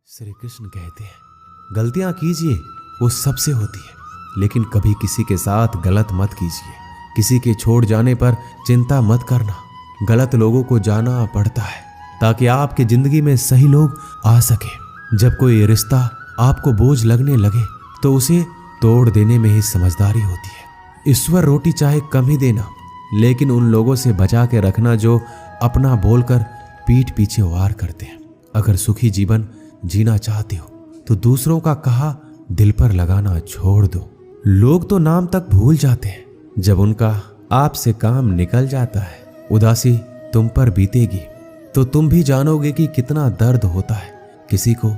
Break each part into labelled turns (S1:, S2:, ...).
S1: श्री कृष्ण कहते हैं, गलतियां कीजिए, वो सबसे होती है, लेकिन कभी किसी के साथ गलत मत कीजिए। किसी के छोड़ जाने पर चिंता मत करना। गलत लोगों को जाना पड़ता है ताकि आपकी जिंदगी में सही लोग आ सके। जब कोई रिश्ता आपको बोझ लगने लगे तो उसे तोड़ देने में ही समझदारी होती है। ईश्वर रोटी चाहे कम ही देना, लेकिन उन लोगों से बचा के रखना जो अपना बोलकर पीठ पीछे वार करते हैं। अगर सुखी जीवन जीना चाहते हो तो दूसरों का कहा दिल पर लगाना छोड़ दो। लोग तो नाम तक भूल जाते हैं जब उनका आपसे काम निकल जाता है। उदासी तुम पर बीतेगी तो तुम भी जानोगे कि कितना दर्द होता है किसी को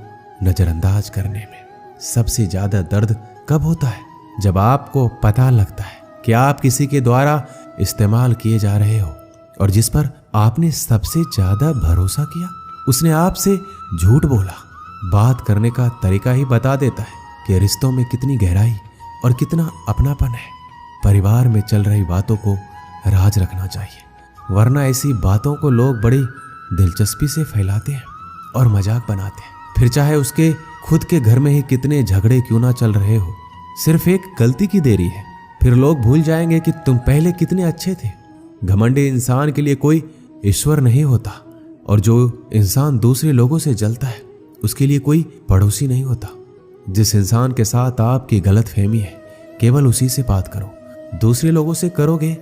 S1: नजरअंदाज करने में। सबसे ज्यादा दर्द कब होता है? जब आपको पता लगता है कि आप किसी के द्वारा इस्तेमाल किए जा रहे हो और जिस पर आपने सबसे ज्यादा भरोसा किया उसने आपसे झूठ बोला। बात करने का तरीका ही बता देता है कि रिश्तों में कितनी गहराई और कितना अपनापन है। परिवार में चल रही बातों को राज रखना चाहिए, वरना ऐसी बातों को लोग बड़ी दिलचस्पी से फैलाते हैं और मजाक बनाते हैं। फिर चाहे उसके खुद के घर में ही कितने झगड़े क्यों ना चल रहे हो, सिर्फ एक गलती की देरी है, फिर लोग भूल जाएंगे कि तुम पहले कितने अच्छे थे। घमंडी इंसान के लिए कोई ईश्वर नहीं होता और जो इंसान दूसरे लोगों से जलता है उसके लिए कोई पड़ोसी नहीं होता। जिस इंसान के साथ आपकी गलतफहमी है केवल उसी से बात करो। दूसरे लोगों से करोगे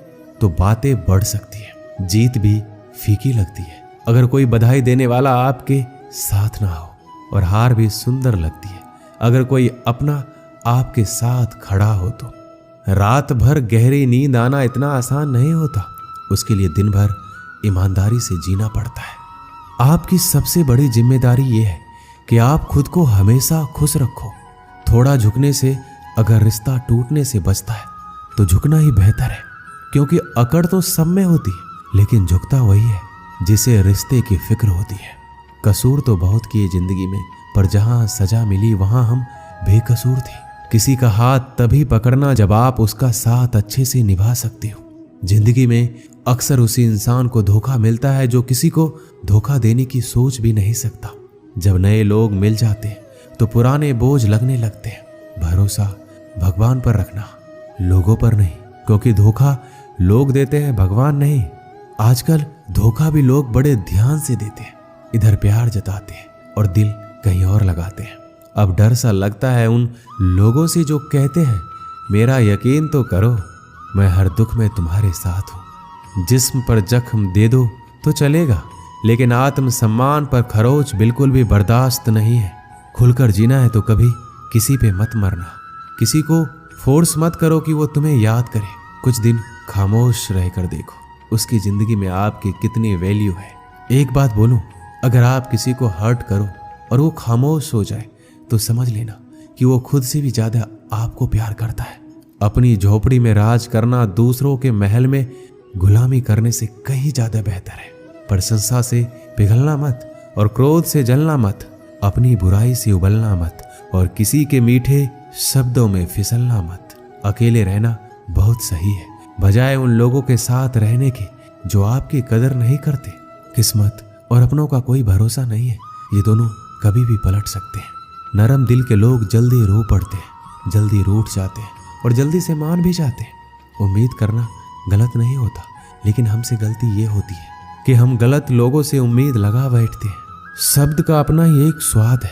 S1: तो बातें बढ़ सकती है, जीत भी फीकी लगती है। अगर कोई बधाई देने वाला आपके साथ ना हो और हार भी सुंदर लगती है। अगर कोई अपना आपके साथ खड़ा हो तो रात भर गहरी नींद आना इतना आसान नहीं होता। उसके लिए दिन भर ईमानदारी से जीना पड़ता है। आपकी सबसे बड़ी जिम्मेदारी यह है कि आप खुद को हमेशा खुश रखो। थोड़ा झुकने से अगर रिश्ता टूटने से बचता है तो झुकना ही बेहतर है, क्योंकि अकड़ तो सब में होती है लेकिन झुकता वही है जिसे रिश्ते की फिक्र होती है। कसूर तो बहुत किए जिंदगी में, पर जहां सजा मिली वहां हम बेकसूर थे। किसी का हाथ तभी पकड़ना जब आप उसका साथ अच्छे से निभा सकते हो। जिंदगी में अक्सर उसी इंसान को धोखा मिलता है जो किसी को धोखा देने की सोच भी नहीं सकता। जब नए लोग मिल जाते हैं तो पुराने बोझ लगने लगते हैं। भरोसा भगवान पर रखना, लोगों पर नहीं, क्योंकि धोखा लोग देते हैं, भगवान नहीं। आजकल धोखा भी लोग बड़े ध्यान से देते हैं। इधर प्यार जताते हैं और दिल कहीं और लगाते हैं। अब डर सा लगता है उन लोगों से जो कहते हैं मेरा यकीन तो करो, मैं हर दुख में तुम्हारे साथ हूं। जिस्म पर जख्म दे दो तो चलेगा, लेकिन आत्मसम्मान पर खरोच बिल्कुल भी बर्दाश्त नहीं है। खुलकर जीना है तो कभी किसी पे मत मरना। किसी को फोर्स मत करो कि वो तुम्हें याद करे। कुछ दिन खामोश रहकर देखो उसकी जिंदगी में आपकी कितनी वैल्यू है। एक बात बोलूं, अगर आप किसी को हर्ट करो और वो खामोश हो जाए तो समझ लेना कि वो खुद से भी ज्यादा आपको प्यार करता है। अपनी झोपड़ी में राज करना दूसरों के महल में गुलामी करने से कहीं ज्यादा बेहतर है। प्रशंसा से पिघलना मत और क्रोध से जलना मत। अपनी बुराई से उबलना मत और किसी के मीठे शब्दों में फिसलना मत। अकेले रहना बहुत सही है, बजाय उन लोगों के साथ रहने के जो आपकी कदर नहीं करते। किस्मत और अपनों का कोई भरोसा नहीं है, ये दोनों कभी भी पलट सकते हैं। नरम दिल के लोग जल्दी रो पड़ते हैं, जल्दी रूठ जाते हैं और जल्दी से मान भी जाते हैं। उम्मीद करना गलत नहीं होता, लेकिन हमसे गलती ये होती है कि हम गलत लोगों से उम्मीद लगा बैठते हैं। शब्द का अपना ही एक स्वाद है,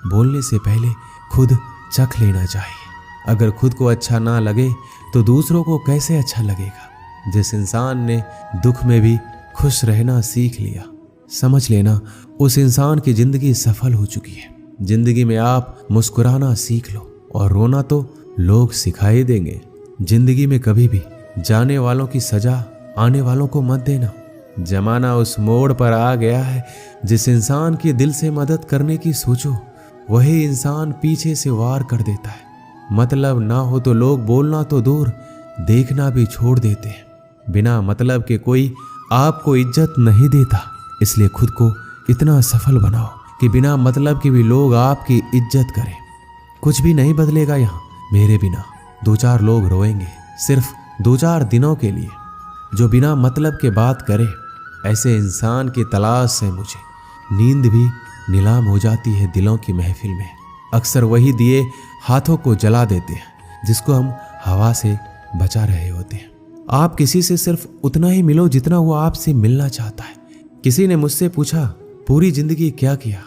S1: बोलने से पहले खुद चख लेना चाहिए। अगर खुद को अच्छा ना लगे तो दूसरों को कैसे अच्छा लगेगा। जिस इंसान ने दुख में भी खुश रहना सीख लिया, समझ लेना उस इंसान की जिंदगी सफल हो चुकी है। जिंदगी में आप मुस्कुराना सीख लो और रोना तो लोग सिखाई देंगे। जिंदगी में कभी भी जाने वालों की सजा आने वालों को मत देना। जमाना उस मोड़ पर आ गया है, जिस इंसान की दिल से मदद करने की सोचो वही इंसान पीछे से वार कर देता है। मतलब ना हो तो लोग बोलना तो दूर, देखना भी छोड़ देते हैं। बिना मतलब के कोई आपको इज्जत नहीं देता, इसलिए खुद को इतना सफल बनाओ कि बिना मतलब के भी लोग आपकी इज्जत करें। कुछ भी नहीं बदलेगा यहाँ मेरे बिना। 2-4 लोग रोएंगे सिर्फ 2-4 दिनों के लिए, जो बिना मतलब के बात करे। ऐसे इंसान की तलाश है मुझे। नींद भी नीलाम हो जाती है दिलों की महफिल में। अक्सर वही दिए हाथों को जला देते हैं जिसको हम हवा से बचा रहे होते हैं। आप किसी से सिर्फ उतना ही मिलो जितना वो आपसे मिलना चाहता है। किसी ने मुझसे पूछा, पूरी जिंदगी क्या किया?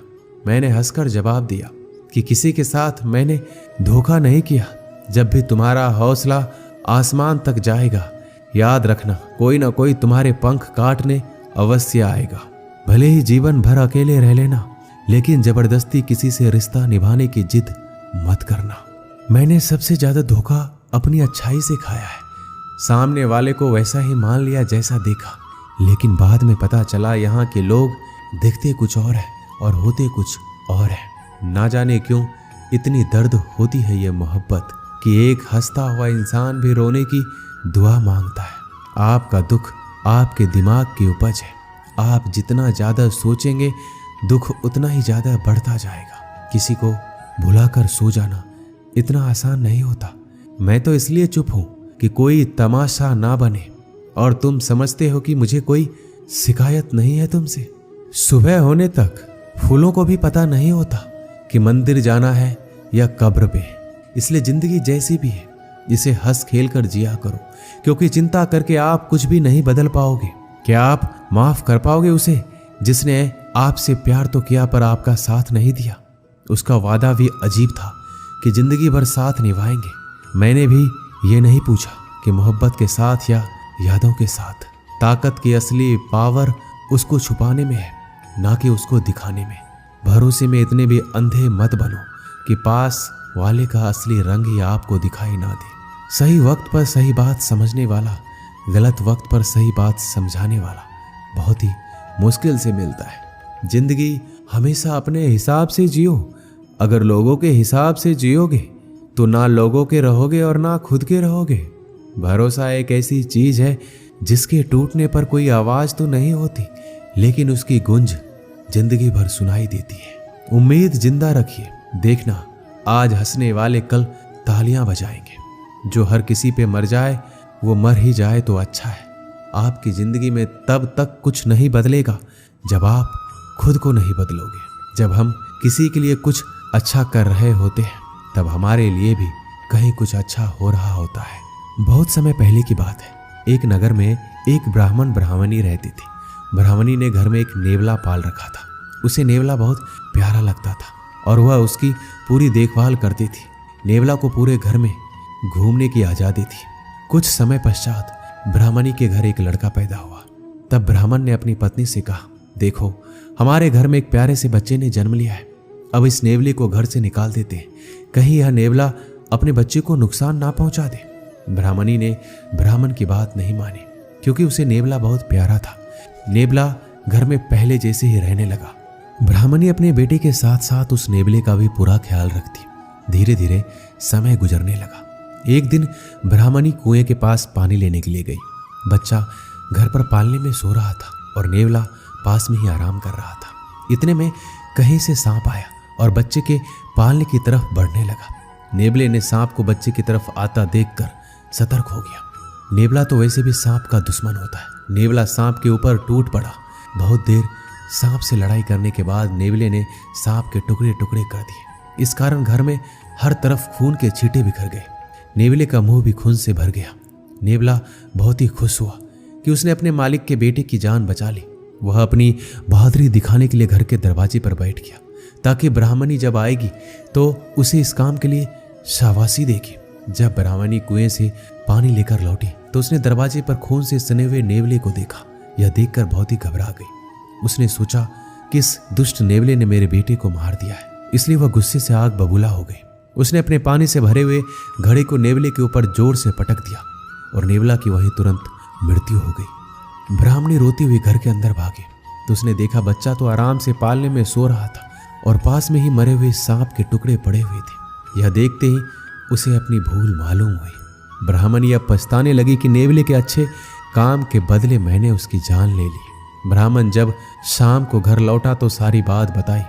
S1: मैंने हंसकर जवाब दिया कि किसी के साथ मैंने धोखा नहीं किया। जब भी तुम्हारा हौसला आसमान तक जाएगा, याद रखना कोई ना कोई तुम्हारे पंख काटने अवश्य आएगा। भले ही जीवन भर अकेले रह लेना, लेकिन जबरदस्ती किसी से रिश्ता निभाने की जिद मत करना। मैंने सबसे ज्यादा धोखा अपनी अच्छाई से खाया है। सामने वाले को वैसा ही मान लिया जैसा देखा, लेकिन बाद में पता चला यहाँ के लोग दिखते कुछ और है और होते कुछ और है। ना जाने क्यों इतनी दर्द होती है ये मोहब्बत कि एक हंसता हुआ इंसान भी रोने की दुआ मांगता है। आपका दुख आपके दिमाग की उपज है। आप जितना ज्यादा सोचेंगे दुख उतना ही ज्यादा बढ़ता जाएगा। किसी को भुलाकर सो जाना इतना आसान नहीं होता। मैं तो इसलिए चुप हूं कि कोई तमाशा ना बने, और तुम समझते हो कि मुझे कोई शिकायत नहीं है तुमसे। सुबह होने तक फूलों को भी पता नहीं होता कि मंदिर जाना है या कब्र पे। इसलिए जिंदगी जैसी भी है इसे हंस खेल कर जिया करो, क्योंकि चिंता करके आप कुछ भी नहीं बदल पाओगे। क्या आप माफ कर पाओगे उसे जिसने आपसे प्यार तो किया पर आपका साथ नहीं दिया? उसका वादा भी अजीब था कि जिंदगी भर साथ निभाएंगे। मैंने भी ये नहीं पूछा कि मोहब्बत के साथ या यादों के साथ। ताकत की असली पावर उसको छुपाने में है, ना कि उसको दिखाने में। भरोसे में इतने भी अंधे मत बनो कि पास वाले का असली रंग ही आपको दिखाई ना दे। सही वक्त पर सही बात समझने वाला, गलत वक्त पर सही बात समझाने वाला बहुत ही मुश्किल से मिलता है। जिंदगी हमेशा अपने हिसाब से जियो। अगर लोगों के हिसाब से जियोगे तो ना लोगों के रहोगे और ना खुद के रहोगे। भरोसा एक ऐसी चीज है जिसके टूटने पर कोई आवाज तो नहीं होती, लेकिन उसकी गूंज जिंदगी भर सुनाई देती है। उम्मीद जिंदा रखिए। देखना आज हंसने वाले कल तालियां बजाएंगे। जो हर किसी पे मर जाए वो मर ही जाए तो अच्छा है। आपकी जिंदगी में तब तक कुछ नहीं बदलेगा जब आप खुद को नहीं बदलोगे। जब हम किसी के लिए कुछ अच्छा कर रहे होते हैं तब हमारे लिए भी कहीं कुछ अच्छा हो रहा होता है। बहुत समय पहले की बात है। एक नगर में एक ब्राह्मण ब्राह्मणी रहती थी। ब्राह्मणी ने घर में एक नेवला पाल रखा था। उसे नेवला बहुत प्यारा लगता था और वह उसकी पूरी देखभाल करती थी। नेवला को पूरे घर में घूमने की आजादी थी। कुछ समय पश्चात ब्राह्मणी के घर एक लड़का पैदा हुआ। तब ब्राह्मण ने अपनी पत्नी से कहा, देखो हमारे घर में एक प्यारे से बच्चे ने जन्म लिया है। अब इस नेवले को घर से निकाल देते हैं, कहीं यह नेवला अपने बच्चे को नुकसान ना पहुंचा दे। ब्राह्मणी ने ब्राह्मण की बात नहीं मानी, क्योंकि उसे नेवला बहुत प्यारा था। नेवला घर में पहले जैसे ही रहने लगा। ब्राह्मणी अपने बेटे के साथ साथ उस नेवले का भी पूरा ख्याल रखती। धीरे धीरे समय गुजरने लगा। एक दिन ब्राह्मणी कुएं के पास पानी लेने के लिए गई। बच्चा घर पर पालने में सो रहा था और नेवला पास में ही आराम कर रहा था। इतने में कहीं से सांप आया और बच्चे के पालने की तरफ बढ़ने लगा। नेवले ने सांप को बच्चे की तरफ आता देखकर सतर्क हो गया। नेवला तो वैसे भी सांप का दुश्मन होता है। नेवला सांप के ऊपर टूट पड़ा। बहुत देर सांप से लड़ाई करने के बाद नेवले ने सांप के टुकड़े टुकड़े कर दिए। इस कारण घर में हर तरफ खून के छींटे बिखर गए। नेवले का मुंह भी खून से भर गया। नेवला बहुत ही खुश हुआ कि उसने अपने मालिक के बेटे की जान बचा ली। वह अपनी बहादुरी दिखाने के लिए घर के दरवाजे पर बैठ गया, ताकि ब्राह्मणी जब आएगी तो उसे इस काम के लिए शाबाशी देगी। जब ब्राह्मणी कुएं से पानी लेकर लौटी तो उसने दरवाजे पर खून से सने हुए नेवले को देखा। यह देखकर बहुत ही घबरा गई। उसने सोचा कि इस दुष्ट नेवले ने मेरे बेटे को मार दिया है, इसलिए वह गुस्से से आग बबूला हो गई। उसने अपने पानी से भरे हुए घड़े को नेवले के ऊपर जोर से पटक दिया और नेवला की वहीं तुरंत मृत्यु हो गई। ब्राह्मणी रोती हुई घर के अंदर भागी तो उसने देखा बच्चा तो आराम से पालने में सो रहा था और पास में ही मरे हुए सांप के टुकड़े पड़े हुए थे। यह देखते ही उसे अपनी भूल मालूम हुई। ब्राह्मणी अब पछताने लगी कि नेवले के अच्छे काम के बदले मैंने उसकी जान ले ली। ब्राह्मण जब शाम को घर लौटा तो सारी बात बताई।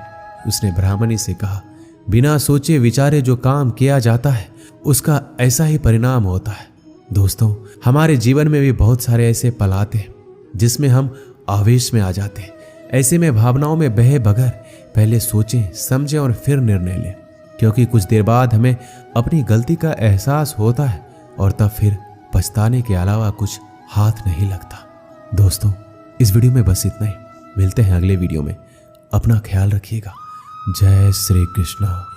S1: उसने ब्राह्मणी से कहा, बिना सोचे विचारे जो काम किया जाता है उसका ऐसा ही परिणाम होता है। दोस्तों, हमारे जीवन में भी बहुत सारे ऐसे पल आते हैं जिसमें हम आवेश में आ जाते हैं। ऐसे में भावनाओं में बहे बगैर पहले सोचें, समझें और फिर निर्णय लें, क्योंकि कुछ देर बाद हमें अपनी गलती का एहसास होता है और तब फिर पछताने के अलावा कुछ हाथ नहीं लगता। दोस्तों, इस वीडियो में बस इतना ही। मिलते हैं अगले वीडियो में। अपना ख्याल रखिएगा। जय श्री कृष्ण।